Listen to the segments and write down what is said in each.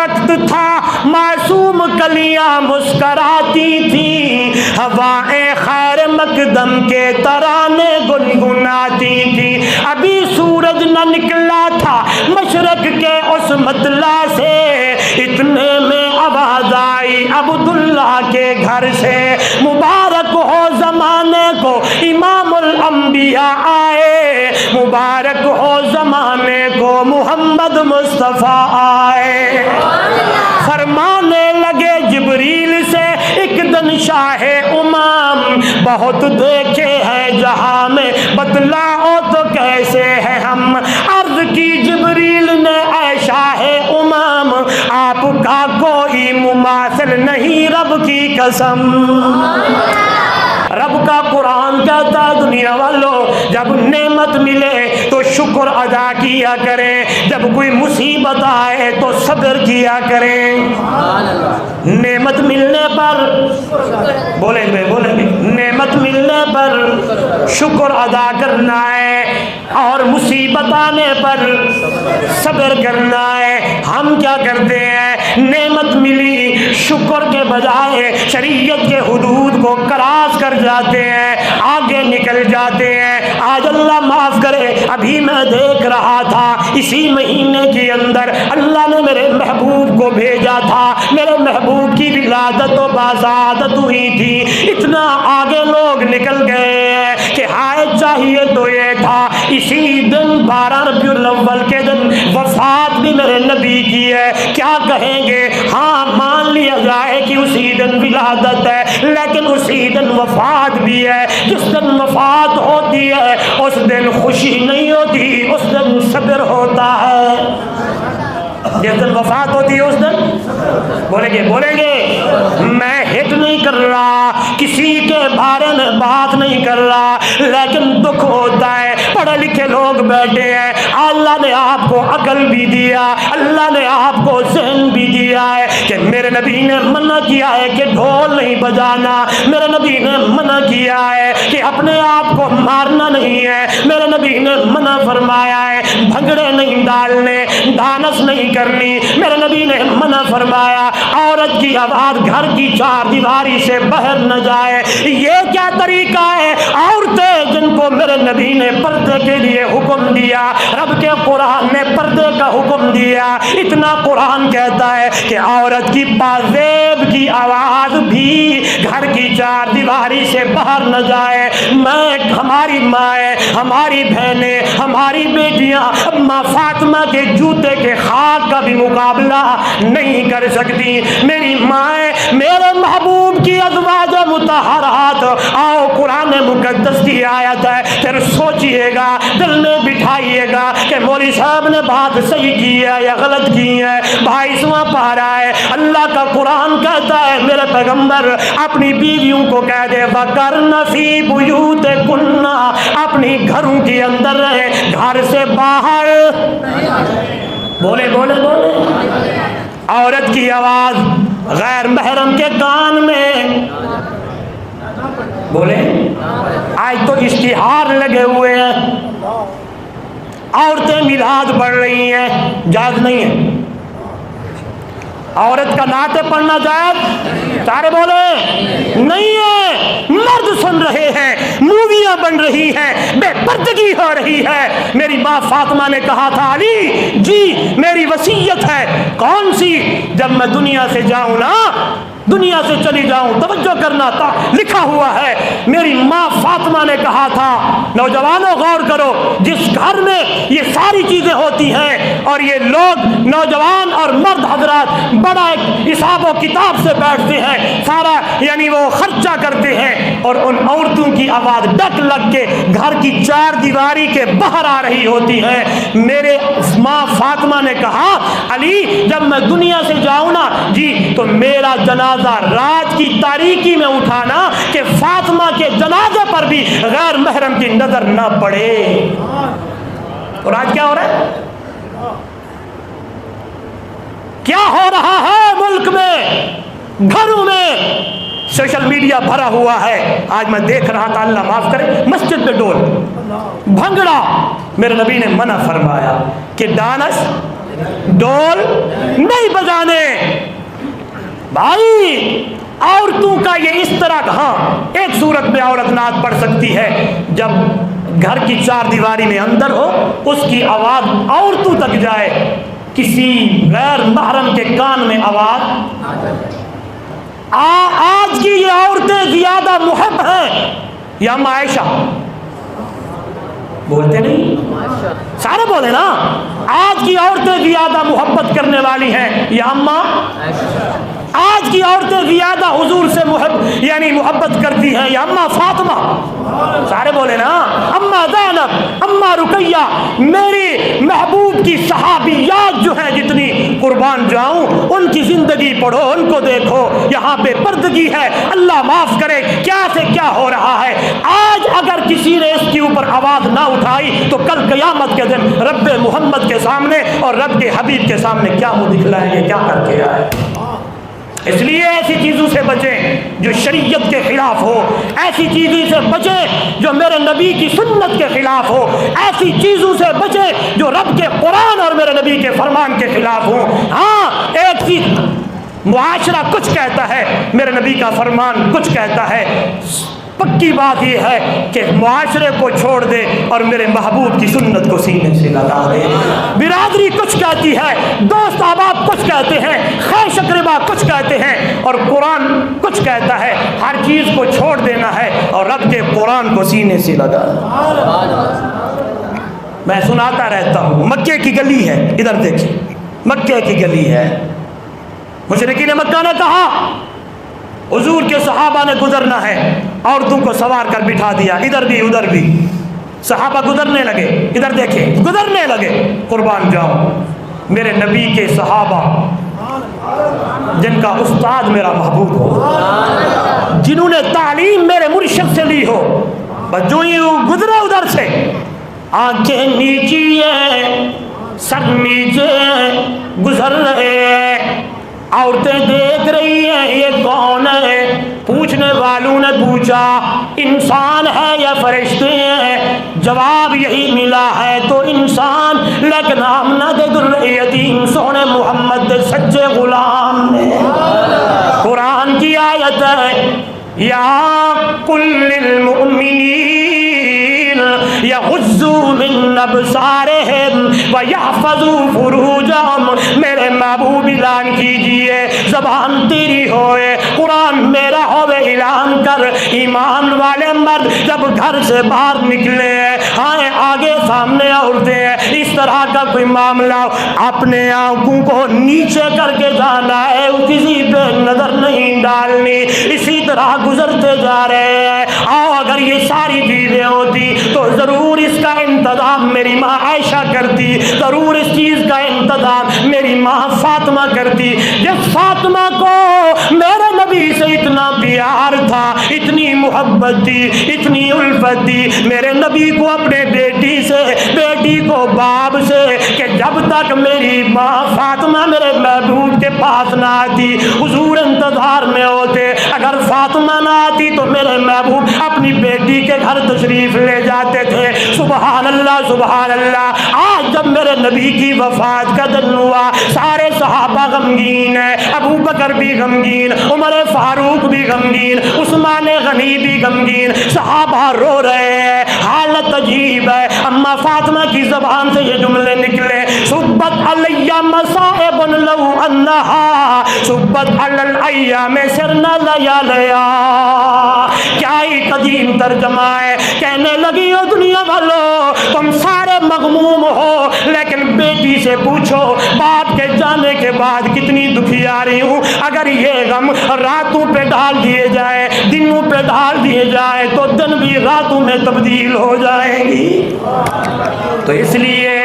وقت تھا معصوم کلیاں مسکراتی تھی، ہوائیں خیر مقدم کے ترانے گنگناتی تھی، ابھی سورج نہ نکلا تھا مشرق کے اس مطلع سے، اتنے میں آواز آئی عبداللہ کے گھر سے، مبارک ہو زمانے کو امام الانبیاء آئے، مبارک ہو زمانے کو محمد مصطفیٰ آئے۔ فرمانے لگے جبریل سے ایک دن شاہ امام، بہت دیکھے ہیں جہاں میں بتلاؤ تو کیسے ہیں ہم، عرض کی جبریل نے اے شاہ امام آپ کا کوئی مماثل نہیں رب کی قسم۔ رب کا قرآن کہتا ہے دنیا والوں جب نعمت ملے تو شکر ادا کیا کریں، جب کوئی مصیبت آئے تو صبر کیا کریں۔ نعمت ملنے پر بولیں گے نعمت ملنے پر شکر ادا کرنا ہے، اور مصیبت آنے پر صبر کرنا ہے۔ ہم کیا کرتے ہیں، نعمت ملی شکر کے بجائے شریعت کے حدود کو کراس کر جاتے ہیں، آگے نکل جاتے ہیں۔ آج اللہ معاف کرے، ابھی میں دیکھ رہا تھا اسی مہینے کے اندر اللہ نے میرے محبوب کو بھیجا تھا، میرے محبوب کی ولادت و بازادت ہوئی تھی، اتنا آگے لوگ نکل گئے ہیں کہ ہائے چاہیے تو یہ تھا اسی دن 12 ربیع الاول کے دن وفات بھی میرے نبی کی ہے، کیا کہیں گے؟ ہاں مان لیا جائے کہ اسی دن ولادت ہے، لیکن اسی دن وفات بھی ہے۔ جس دن وفات ہوتی ہے اس دن خوشی نہیں ہوتی، اس دن صبر ہوتا ہے۔ جس دن وفات ہوتی ہے اس دن بولیں گے میں ہٹ نہیں کر رہا، کسی کے بارے میں بات نہیں کر رہا، لیکن دکھ ہوتا ہے۔ پڑھے لکھے لوگ بیٹھے ہیں، اللہ نے آپ کو عقل بھی دیا، اللہ نے آپ کو ذہن بھی دیا ہے کہ میرے نبی نے منع کیا ہے کہ ڈھول نہیں بجانا، میرے نبی نے منع کیا ہے کہ اپنے آپ کو مارنا نہیں ہے، میرے نبی نے منع فرمایا ہے بھنگڑے نہیں ڈالنے، ڈانس نہیں کرنی، میرے نبی نے منع فرمایا عورت کی آواز گھر کی چار دیواری سے باہر نہ جائے۔ یہ کیا طریقہ ہے؟ عورتیں جن کو میرے نبی نے پردے کے لیے حکم دیا، رب کے قرآن نے پردے کا حکم دیا، اتنا قرآن کہتا ہے کہ عورت کی پازیب کی آواز بھی گھر کی چار دیواری سے باہر نہ جائے۔ میں ہماری مائیں، ہماری بہنیں، ہماری بیٹیاں اماں فاطمہ کے جوتے کے خاک کا بھی مقابلہ نہیں کر سکتی۔ میری مائیں، میرے محبوب کی ازواج مطہرات، آؤ قرآن مقدس کی آیت ہے، پھر سوچئے گا، دل میں بٹھائیے گا کہ مولوی صاحب نے بات صحیح کی ہے یا غلط کی ہے۔ 22واں پارہ ہے، اللہ کا قرآن کہتا ہے میرے پیغمبر اپنی بیویوں کو کہہ دے وَقَرْنَ فِي بُيُوتِكُنَّ، اپنی گھروں کے اندر رہے، گھر سے باہر بولے۔ عورت کی آواز غیر محرم کے کان میں بولے۔ آج تو اشتہار لگے ہوئے ہیں، عورتیں میلاد پڑھ رہی ہیں، جائز نہیں ہے۔ عورت کا نعت پڑھنا جائز؟ سارے بولے نہیں ہے۔ مرد سن رہے ہیں، موویاں بن رہی ہیں، بے پردگی ہو رہی ہے۔ میری ماں فاطمہ نے کہا تھا علی جی میری وصیت ہے۔ کون سی؟ جب میں دنیا سے جاؤں نا، دنیا سے چلی جاؤں، توجہ کرنا تھا، لکھا ہوا ہے میری ماں فاطمہ نے کہا تھا، نوجوانوں غور کرو، جس گھر میں یہ ساری چیزیں ہوتی ہیں اور یہ لوگ نوجوان اور مرد حضرات بڑا ایک حساب و کتاب سے بیٹھتے ہیں، سارا یعنی وہ خرچہ کرتے ہیں، اور ان عورتوں کی آواز ڈک لگ کے گھر کی چار دیواری کے باہر آ رہی ہوتی ہے۔ میرے ماں فاطمہ نے کہا علی جب میں دنیا سے جاؤں نا جی تو میرا جنازہ رات کی تاریکی میں اٹھانا کہ فاطمہ کے جنازے پر بھی غیر محرم کی نظر نہ پڑے۔ اور آج کیا ہو رہا ہے؟ کیا ہو رہا ہے ملک میں، گھروں میں سوشل میڈیا بھرا ہوا ہے۔ آج میں دیکھ رہا تھا، اللہ معاف کرے، مسجد میں ڈول، بھنگڑا، میرے نبی نے منع فرمایا کہ ڈانس ڈول نہیں بجانے بھائی. عورتوں کا یہ اس طرح ہاں ایک صورت میں عورت نعت پڑھ سکتی ہے جب گھر کی چار دیواری میں اندر ہو, اس کی آواز عورتوں تک جائے, کسی غیر محرم کے کان میں آواز. آج کی یہ عورتیں زیادہ محب ہیں یا اما عائشہ؟ بولتے نہیں, سارے بولے نا. آج کی عورتیں زیادہ محبت کرنے والی ہیں یا اما؟ آج کی عورتیں زیادہ حضور سے محبت کرتی ہیں یا اما فاطمہ؟ سارے بولے نا. اما زینب, اما رقیہ, میری محبوب کی صحابیات جو ہیں جتنی قربان جاؤں, ان کی زندگی پڑھو, ان کو دیکھو, یہاں پہ پردگی ہے. اللہ معاف کرے کیا سے کیا ہو رہا ہے. آج اگر کسی نے اس کے اوپر آواز نہ اٹھائی تو کل قیامت کے دن رب محمد کے سامنے اور رب کے حبیب کے سامنے کیا منہ دکھلائیں گے, کیا کر کے آئے. اس لیے ایسی چیزوں سے بچیں جو شریعت کے خلاف ہو, ایسی چیزوں سے بچیں جو میرے نبی کی سنت کے خلاف ہو, ایسی چیزوں سے بچیں جو رب کے قرآن اور میرے نبی کے فرمان کے خلاف ہو. ہاں ایک چیز معاشرہ کچھ کہتا ہے, میرے نبی کا فرمان کچھ کہتا ہے. پکی بات یہ ہے کہ معاشرے کو چھوڑ دے اور میرے محبوب کی سنت کو سینے سے لگا دے. برادری کچھ کہتی ہے, دوست احباب کچھ کہتے ہیں, خیش اقربا کچھ کہتے ہیں, اور قرآن کچھ کہتا ہے. ہر چیز کو چھوڑ دینا ہے اور رب کے قرآن کو سینے سے لگا. میں سناتا رہتا ہوں, مکے کی گلی ہے, ادھر دیکھیں, مکے کی گلی ہے. مشرکین مکہ نے کہا حضور کے صحابہ نے گزرنا ہے, عورتوں کو سوار کر بٹھا دیا, ادھر بھی ادھر بھی. صحابہ گزرنے لگے, ادھر دیکھیں گزرنے لگے. قربان جاؤں میرے نبی کے صحابہ جن کا استاد میرا محبوب ہو, جنہوں نے تعلیم میرے مرشد سے لی ہو, بس جو ہی گزرے ادھر سے, آنکھیں نیچی ہیں, سر نیچے گزر رہے ہیں, عورتیں دیکھ رہی ہیں یہ کون ہے. پوچھنے والوں نے پوچھا انسان ہے یا فرشتے ہیں؟ جواب یہی ملا ہے تو انسان, لیکن آمنہ یتیم سونے محمد سچے غلام نے. قرآن کی آیت ہے یا کل المؤمنین یغضوا من ابصارہم ویحفظوا فروجہم. میرے محبوب اعلان کیجئے, زبان تیری ہوئے, قرآن میرا ہوئے, اعلان کر ایمان والے مرد جب گھر سے باہر نکلے, آئے آگے سامنے عورتیں, اس طرح کا کوئی معاملہ, اپنے آنکھوں کو نیچے کر کے جانا ہے, کسی پہ نظر نہیں ڈالنی. اسی طرح گزرتے جا رہے ہیں. آؤ اگر یہ ساری چیزیں ہوتی تو ضرور اس کا انتظام میری ماں عائشہ کرتی, ضرور اس چیز کا انتظام میری ماں فاطمہ کرتی. جس فاطمہ کو میرے نبی سے اتنا پیار تھا, اتنی محبت تھی, اتنی الفت تھی, میرے نبی کو اپنے بیٹی سے, بیٹی کو باپ سے, کہ جب تک میری ماں فاطمہ میرے محبوب کے پاس نہ آتی حضور انتظار میں ہوتے. اگر فاطمہ نہ آتی تو میرے محبوب اپنی بیٹی کے گھر تشریف لے جاتے تھے. سبحان اللہ سبحان اللہ. آج جب میرے نبی کی وفات کا دن ہوا, سارے صحابہ غمگین ہیں, ابو بکر بھی غمگین, عمر فاروق بھی غمگین, عثمان غنی بھی غمگین, صحابہ رو رہے ہیں, حالت عجیب ہے. اما فاطمہ کی زبان سے یہ جملے نکلے, صبت علی مصائب لو انہا صبت علی الایام سرنا لیالیا. کیا ہی قدیم ترجمہ ہے. کہنے لگی ہو دنیا والو تم سارے مغموم ہو, لیکن بیٹی سے پوچھو باپ کے جانے کے بعد کتنی دکھیاری ہوں. اگر یہ غم راتوں پہ ڈال دیے جائے, دنوں پہ ڈال دیے جائے تو دن بھی راتوں میں تبدیل ہو جائیں گی. تو اس لیے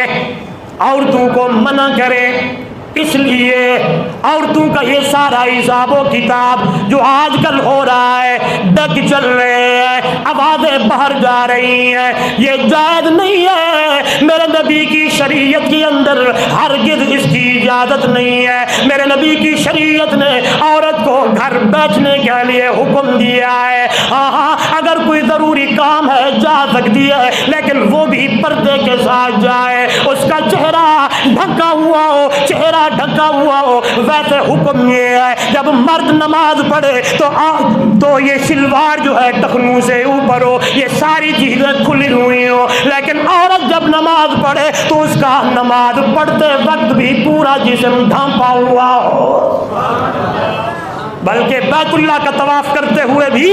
عورتوں کو منع کریں, اس لیے عورتوں کا یہ سارا حساب و کتاب جو آج کل ہو رہا ہے, ڈگ چل رہے ہیں, آوازیں باہر جا رہی ہیں, یہ جائز نہیں ہے. میرے نبی کی شریعت کے اندر ہرگز اس کی اجازت نہیں ہے. میرے نبی کی شریعت نے عورت کو گھر بیٹھنے کے لیے حکم دیا ہے. ہاں اگر کوئی ضروری ضروری کام ہے جا سکتی ہے، لیکن وہ بھی پردے کے ساتھ جائے، اس کا چہرہ ڈھکا ہوا ہو، چہرہ ڈھکا ہوا ہو۔ ویسے حکم یہ ہے جب مرد نماز پڑھے تو یہ شلوار جو ہے ٹخنوں سے اوپر ہو، یہ ساری چیزیں کھلی ہوئی ہو، لیکن عورت جب نماز پڑھے تو اس کا نماز پڑھتے وقت بھی پورا جسم ڈھانپا ہوا ہو، بلکہ بیت اللہ کا طواف کرتے ہوئے بھی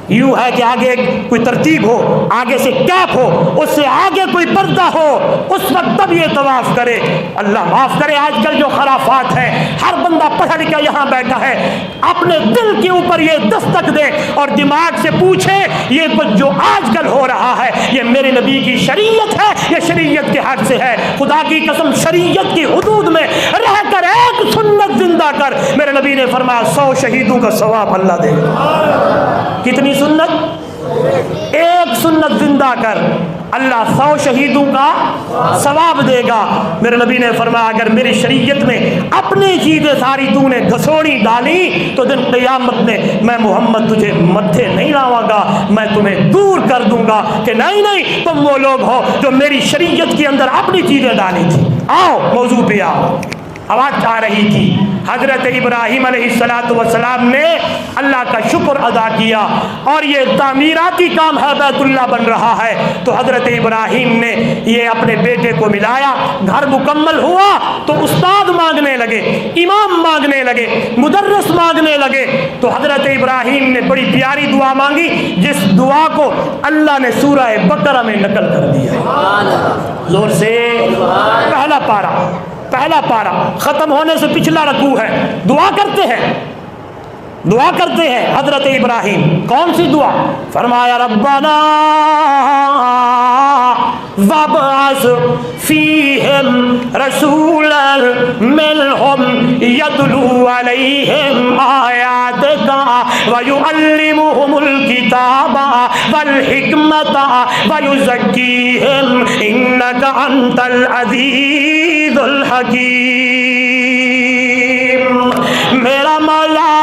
یوں ہے کہ آگے کوئی ترتیب ہو، آگے سے کیپ ہو، اس سے آگے کوئی پردہ ہو، اس وقت تب یہ طواف کرے۔ اللہ معاف کرے آج کل جو خرافات ہیں، ہر بندہ پڑھ لکھا یہاں بیٹھا ہے اپنے دل کے اوپر یہ دستک دے اور دماغ سے پوچھے یہ کچھ جو آج کل ہو رہا ہے یہ میرے نبی کی شریعت ہے، یہ شریعت کے حق سے ہے؟ خدا کی قسم شریعت کی حدود میں رہ کر ایک سنت زندہ کر، میرے نبی نے فرمایا 100 شہیدوں کا ثواب اللہ دے گا۔ کتنی سنت؟ ایک سنت زندہ کر، اللہ 100 شہیدوں کا ثواب دے گا۔ میرے نبی نے فرمایا اگر میری شریعت میں اپنی چیزیں ساری تو نے گھسوڑی ڈالی تو دن قیامت میں میں محمد تجھے متھے نہیں لاؤں گا، میں تمہیں دور کر دوں گا کہ نہیں تم وہ لوگ ہو جو میری شریعت کے اندر اپنی چیزیں ڈالی تھی۔ آؤ موضوع پہ آؤ۔ آواز آ رہی تھی حضرت ابراہیم علیہ السلام نے اللہ کا شکر ادا کیا اور یہ تعمیراتی کام ہے، بیت اللہ بن رہا ہے، تو حضرت ابراہیم نے یہ اپنے بیٹے کو ملایا، گھر مکمل ہوا تو استاد مانگنے لگے، امام مانگنے لگے، مدرس مانگنے لگے، تو حضرت ابراہیم نے بڑی پیاری دعا مانگی جس دعا کو اللہ نے سورہ بقرہ میں نقل کر دیا۔ زور سے پہلا پارہ ختم ہونے سے پچھلا رکوع ہے، دعا کرتے ہیں حضرت ابراہیم۔ کون سی دعا؟ فرمایا ربنا وابعث فیہم رسولا منہم یتلو علیہم آیاتک ویعلمہم الکتاب والحکمت ویزکیہم انک انت العزیز الحکیم۔ میرا مولا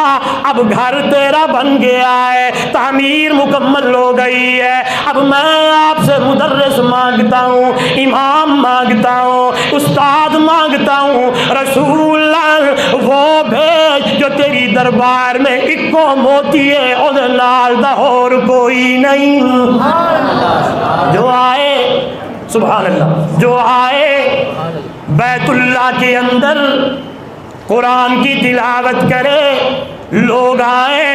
اب گھر تیرا بن گیا ہے، تعمیر مکمل ہو گئی ہے، اب میں آپ سے مدرس مانگتا ہوں، امام مانگتا ہوں، استاد مانگتا ہوں، رسول وہ بھیج جو تیری دربار میں اکو موتی ہے اور نال دا اور کوئی نہیں، جو آئے سبحان اللہ، جو آئے بیت اللہ کے اندر قرآن کی تلاوت کرے، لوگ آئے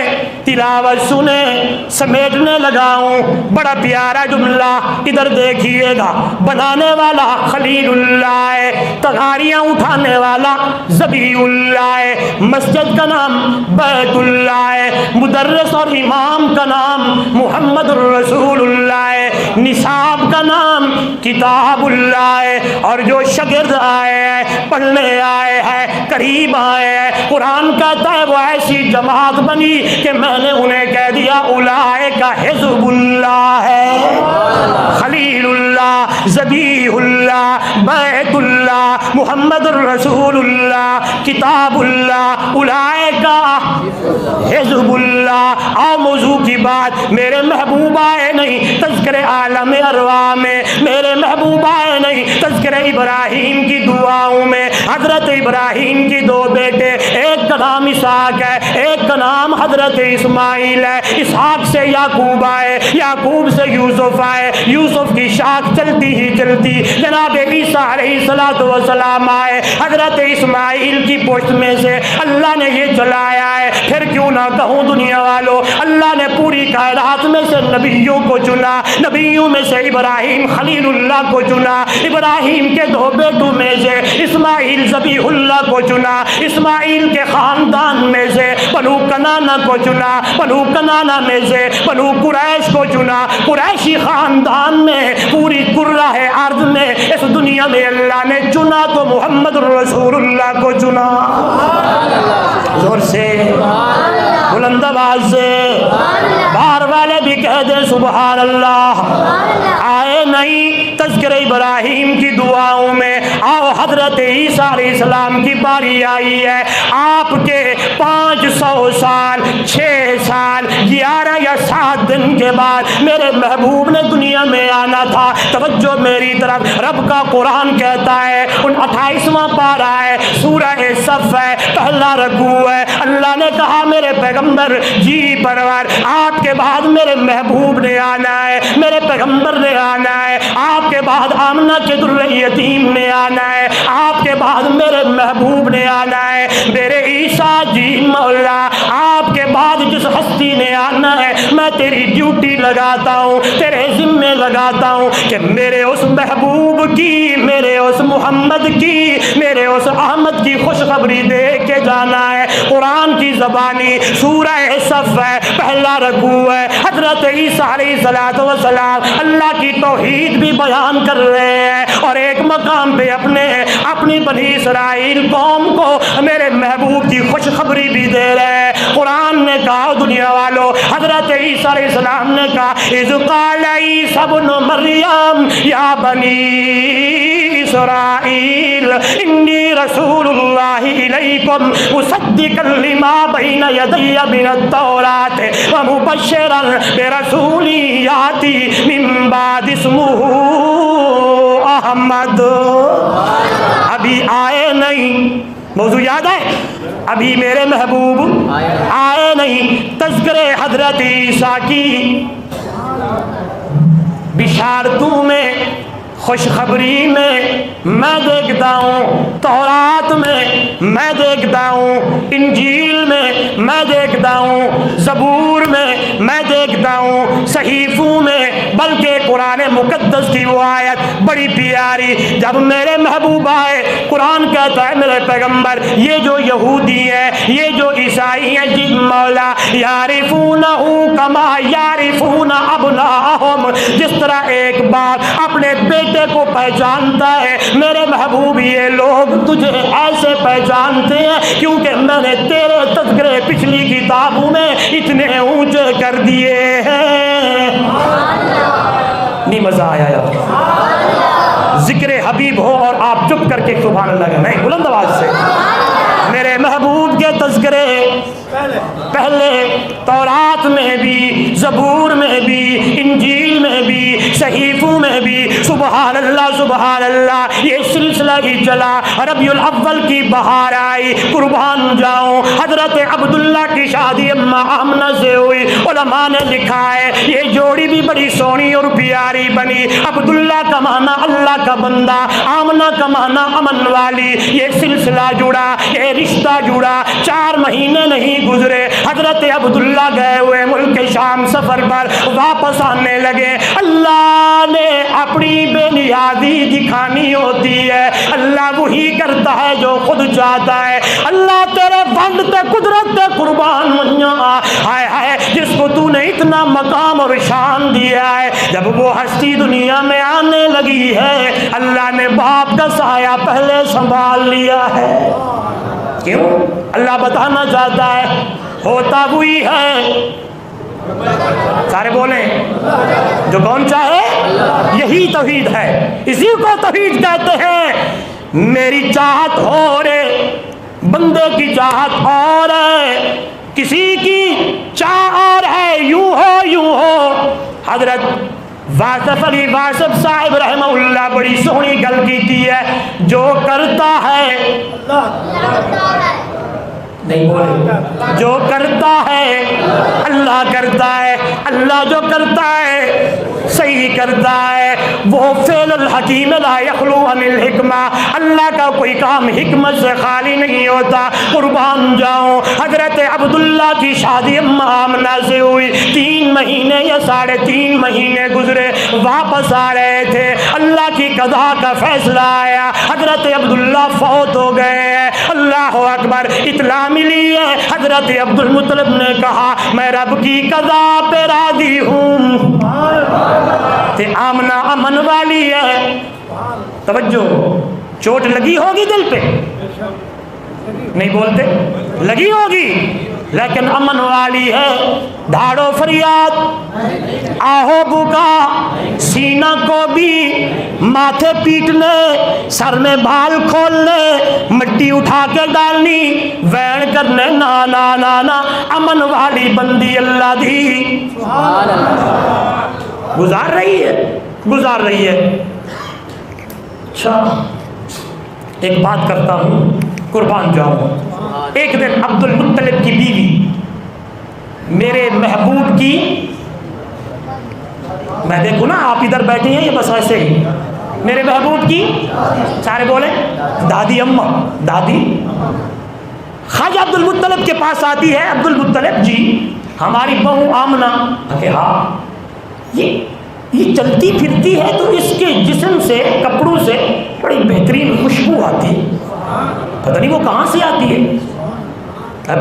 تلاوت سنیں، سمیٹنے لگا ہوں۔ بڑا پیارا جملہ ادھر دیکھیے گا، بنانے والا خلیل اللہ ہے، تغاریاں اٹھانے والا ذبیح اللہ ہے، مسجد کا نام بیت اللہ ہے، مدرس اور امام کا نام محمد الرسول اللہ ہے، نصاب کا نام کتاب اللہ ہے، اور جو شاگرد آئے ہیں، پڑھنے آئے ہیں، قریب آئے ہیں، قرآن کہتا ہے وہ ایسی جماعت بنی کہ میں نے انہیں کہہ دیا اولئک حزب اللہ ہے، خلیل اللہ، ذبیح اللہ، بیت اللہ، محمد الرسول اللہ، کتاب اللہ، اولئک حزب اللہ۔ آؤ موضوع کی بات، میرے محبوب آئے نہیں تذکر عالم ارواح میں، میرے محبوب آئے نہیں تذکر ابراہیم کی دعاؤں میں۔ حضرت ابراہیم کی دو بیٹے، ایک کا نام اسحاق ہے، ایک کا نام حضرت اسماعیل ہے، اسحاق سے یعقوب آئے، یعقوب سے یوسف آئے، یوسف کی شاخ چلتی ہی چلتی جناب عیسیٰ علیہ السلام آئے، حضرت اسماعیل کی پشت میں سے اللہ نے یہ چلایا ہے۔ پھر کیوں نہ کہوں دنیا والوں، اللہ نے پوری کائنات میں سے نبیوں کو چنا، نبیوں میں سے ابراہیم خلیل اللہ کو چنا، ابراہیم کے دو بیٹوں میں سے اسماعیل ذبیح اللہ کو چنا، اسماعیل کے خاندان میں سے بنو کنانا کو چنا، بنو کنانا میں سے بنو قریش کو چنا، قریشی خاندان میں پوری قرہ ارض میں اس دنیا میں اللہ نے چنا تو محمد رسول اللہ کو چنا۔ زور سے بلند آواز سے بار والے بھی کہہ دیں سبحان اللہ۔ آئے نہیں تذکرہ ابراہیم کی دعاؤں میں، آؤ حضرت عیسیٰ علیہ السلام کی باری آئی ہے۔ آپ کے 500 سال 6 سال 11 یا 7 دن کے بعد میرے محبوب نے دنیا میں آنا تھا۔ توجہ میری طرف، رب کا قرآن کہتا ہے، 28واں پارہ ہے، سورہ صف ہے، پہلا رکوع ہے۔ اللہ نے کہا میرے پیغمبر جی پرور، آپ کے بعد میرے محبوب نے آنا ہے، میرے پیغمبر نے آنا ہے، آپ کے بعد آمنہ کے در یتیم نے آنا ہے، آپ کے بعد میرے محبوب نے آنا ہے۔ میرے عیسیٰ جی مولا، آپ کے بعد جس ہستی نے آنا ہے، میں تیری ڈیوٹی لگاتا ہوں، تیرے ذمے لگاتا ہوں کہ میرے اس محبوب کی، میرے اس محمد کی، میرے اس احمد کی خوشخبری دے کے جانا ہے۔ قرآن کی زبانی سورہ صف ہے، پہلا رکوع ہے۔ حضرت عیسیٰ علیہ السلام اللہ کی توحید بھی بیان کر رہے ہیں، اور ایک مقام پہ اپنی بنی اسرائیل قوم کو میرے محبوب کی خوشخبری بھی دے رہے ہیں۔ قرآن نے کہا دنیا والوں، حضرت عیسیٰ علیہ السلام نے کہا اذ قال عیسیٰ ابن مریم یا بنی اسرائیل انی رسول اللہ الیکم مصدقا لما بین یدی من التوراۃ ومبشرا برسول یاتی من بعد اسمہ احمد۔ ابھی آئے نہیں، موضوع یاد ہے؟ ابھی میرے محبوب آئے نہیں۔ تذکرے حضرت عیسیٰ کی بشارتوں میں، خوشخبری میں دیکھتا ہوں، تورات میں دیکھتا ہوں، انجیل میں دیکھتا ہوں، زبور میں دیکھتا ہوں، صحیفوں میں، بلکہ قرآن مقدس کی وہ آیت بڑی پیاری، جب میرے محبوب آئے، قرآن کہتا ہے میرے پیغمبر یہ جو یہودی ہیں، یہ جو عیسائی ہیں، جن مولا یعرفونہ کما یعرفون ابناءہم، جس طرح ایک باپ اپنے بیٹے کو پہچانتا ہے، میرے محبوب یہ لوگ تجھے ایسے پہچانتے ہیں کیونکہ میں نے تیرے تذکرے پچھلی کتابوں میں اتنے اونچے کر دیے ہیں۔ نہیں مزہ آیا یار؟ ذکر حبیب ہو اور آپ چپ کر کے سبحان اللہ کا نہیں، بلند آواز سے میرے محبوب کے تذکرے پہلے تورات میں بھی، زبور میں بھی، انجیل میں بھی، صحیفوں میں بھی، سبحان اللہ سبحان اللہ، یہ سلسلہ ہی چلا۔ ربیع الاول کی بہار آئی، قربان جاؤں، حضرت عبداللہ کی شادی اماں آمنہ سے ہوئی۔ علماء نے لکھا ہے یہ جوڑی بھی بڑی سونی اور پیاری بنی، عبداللہ کا معنی اللہ کا بندہ، آمنہ کا معنی امن والی۔ یہ سلسلہ جڑا، یہ رشتہ جڑا، 4 مہینے نہیں گزرے، حضرت عبداللہ گئے ہوئے ملک شام سفر پر، واپس آنے لگے۔ اللہ نے اپنی بے نیازی دکھانی ہوتی ہے، اللہ وہی کرتا ہے جو خود چاہتا ہے۔ اللہ تیرے فنڈ تے قدرت تے قربان منیا، ہائے ہائے جس کو تو نے اتنا مقام اور شان دیا ہے، جب وہ ہستی دنیا میں آنے لگی ہے، اللہ نے باپ کا سایہ پہلے سنبھال لیا ہے۔ کیوں؟ اللہ بتانا چاہتا ہے ہوتا وہی ہے، سارے بولیں جو کون چاہے، یہی توحید ہے، اسی کو توحید کہتے ہیں۔ میری چاہت اور بندے کی چاہت اور ہے، کسی کی چاہ اور ہے، یوں ہو۔ حضرت واصف علی واصف صاحب رحمہ اللہ بڑی سونی گل کی ہے، جو کرتا ہے نہیں بولے، جو کرتا ہے اللہ کرتا ہے، اللہ جو کرتا ہے صحیح کرتا ہے، وہ فعل الحکیم لا یخلو عن الحکمہ، اللہ کا کوئی کام حکمت سے خالی نہیں ہوتا۔ قربان جاؤں، حضرت عبداللہ کی شادی اماں آمنہ سے ہوئی، 3 مہینے یا 3.5 مہینے گزرے، واپس آ رہے تھے، اللہ کی قضا کا فیصلہ آیا، حضرت عبداللہ فوت ہو گئے ہیں۔ اللہ اکبر، اطلاع ملی ہے، حضرت عبد المطلب نے کہا میں رب کی قضا پہ راضی ہوں، تے آمنہ امن والی ہے۔ توجہ، چوٹ لگی ہوگی دل پہ، نہیں بولتے، لگی ہوگی، لیکن امن والی ہے. دھاڑو فریاد, آہو بکا, سینہ کو بھی ماتھے پیٹنے, سر میں بال کھولنے, مٹی اٹھا کے ڈالنی, وین کرنے, نا نا نا نا. امن والی بندی اللہ دی گزار رہی ہے, گزار رہی ہے. اچھا ایک بات کرتا ہوں, قربان جاؤں. ایک دن عبد المطلب کی بیوی میرے محبوب کی, میں دیکھوں نا آپ ادھر بیٹھے ہیں, یہ بس ایسے ہی, میرے محبوب کی سارے بولے دادی اماں, دادی خواجہ عبد المطلب کے پاس آتی ہے. عبد المطلب جی ہماری بہو آمنہ. کہ ہاں یہ چلتی پھرتی ہے تو اس کے جسم سے, کپڑوں سے بڑی بہترین خوشبو آتی ہے, پتہ نہیں وہ کہاں سے آتی ہے,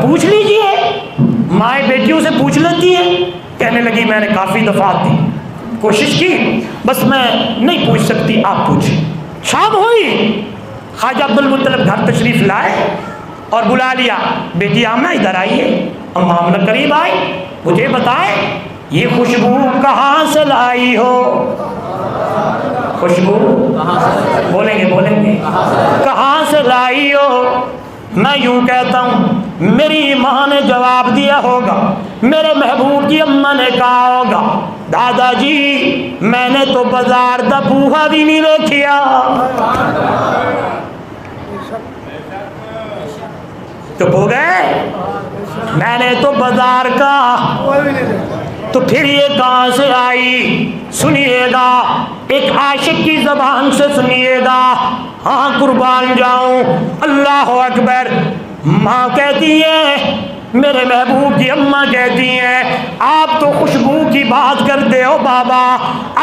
پوچھ لیجئے. مائیں بیٹیوں سے پوچھ لیتی ہیں. کہنے لگی میں نے کافی دفعہ دی, کوشش کی, بس میں نہیں پوچھ سکتی, آپ پوچھیں. شام ہوئی, خواجہ عبد المطلب گھر تشریف لائے اور بلا لیا. بیٹی آمنہ ادھر آئیے. اما آمنہ قریب آئی. مجھے بتائیں یہ خوشبو کہاں سے لائی ہو؟ خوشبو بولیں گے, بولیں گے, کہاں سے لائی ہو؟ میں یوں کہتا ہوں میری ماں نے جواب دیا ہوگا, میرے محبوب کی اماں نے کہا ہوگا دادا جی میں نے تو بازار دا بوہا بھی نہیں دیکھیا. چپ ہو گئے, میں نے تو بازار کا. تو پھر یہ کہاں سے آئی؟ سنیے گا, ایک عاشق کی زبان سے سنیے گا. ہاں قربان جاؤں, اللہ اکبر. ماں کہتی ہے, میرے محبوب کی اماں کہتی ہیں آپ تو خوشبو کی بات کرتے ہو بابا,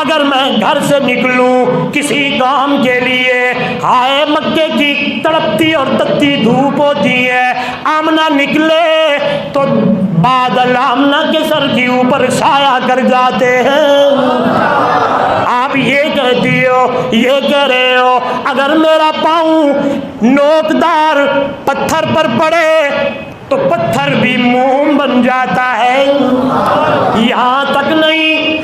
اگر میں گھر سے نکلوں کسی کام کے لیے, ہائے مکے کی تڑپتی اور تپتی دھوپ ہوتی ہے, آمنہ نکلے تو بادل آمنہ کے سر کے اوپر سایہ کر جاتے ہیں. آپ یہ کہتی ہو, یہ کہہ رہے ہو اگر میرا پاؤں نوکدار پتھر پر پڑے تو پتھر بھی موم بن جاتا ہے. یہاں تک نہیں,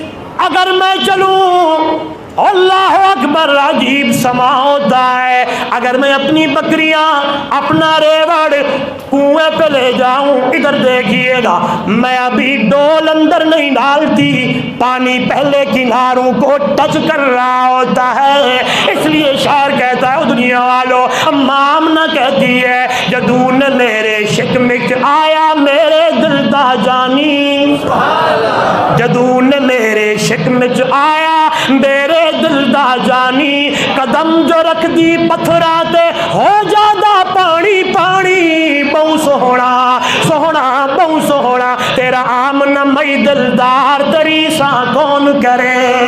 اگر میں چلوں, اللہ اکبر, عجیب سما ہوتا ہے. اگر میں اپنی بکریاں, اپنا ریوڑ کنویں پہ لے جاؤں, ادھر دیکھیے گا میں ابھی ڈول اندر نہیں ڈالتی, پانی پہلے کناروں کو ٹچ کر رہا ہوتا ہے. اس لیے شاعر کہتا ہے دنیا والوں, اماں آمنہ کہتی ہے جدوں نے میرے شکم وچ آیا میرے دل دا جانی, جدوں نے میرے شکم وچ آیا میرے دل دا جانی, قدم جو رکھ دی پتھراں تے ہو جادا پانی پانی. بہو سوہنا سوہنا بہو سوہنا تیرا آمنہ مئی دلدار تری سا کون کرے.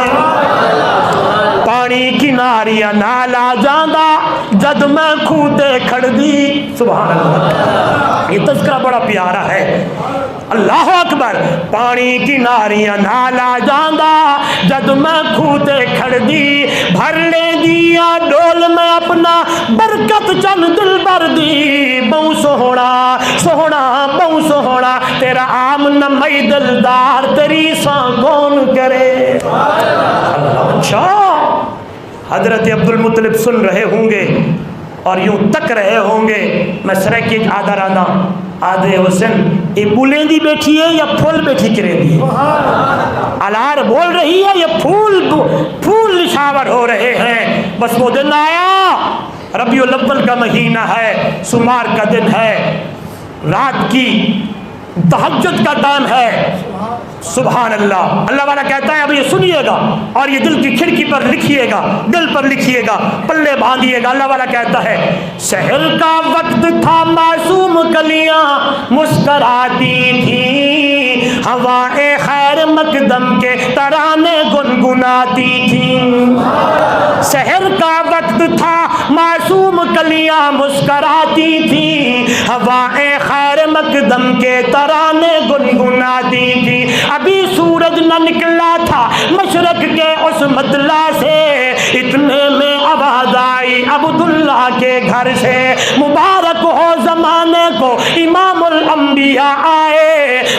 پانی کناریا نالا جاندا جد میں کھوتے کھڑ دی. سبحان اللہ, یہ تذکرہ بڑا پیارا ہے. اللہ اکبر. پانی کناریاں نالا جاندا جد میں کھوتے کھڑ دی, بھر لے دیا ڈول میں اپنا برکت چند دل بھر دی. بہو سوہنا سوہنا بہو سوہنا تیرا آمنہ مئی دلدار تیری سا کون کرے. اچھا حضرت عبد المطلب سن رہے ہوں گے اور یوں تک رہے ہوں گے. میں سرکی آدھا رانا آدھے حسن یہ بولیں دی بیٹھی ہے یا پھول بیٹھی کرے دی, الار بول رہی ہے یا پھول نشاور ہو رہے ہیں. بس وہ دن آیا, ربیع الاول کا مہینہ ہے, سمار کا دن ہے, رات کی تہجد کا ٹائم ہے. سبحان اللہ. اللہ والا کہتا ہے اب یہ سنیے گا اور یہ دل کی کھڑکی پر لکھیے گا, دل پر لکھیے گا, پلے باندھیے گا. اللہ والا کہتا ہے سحر کا وقت تھا, معصوم کلیاں مسکراتی تھی, ہوائے خیر مقدم کے ترانے گنگناتی تھی. سحر کا وقت تھا, معصوم کلیاں مسکراتی تھی, ہوائے خیر مقدم کے ترانے گنگناتی تھی. ابھی سورج نہ نکلا تھا مشرق کے اس مطلع سے, اتنے میں آواز آئی عبداللہ کے گھر سے, مبارک ہو زمانے کو امام الانبیاء آئے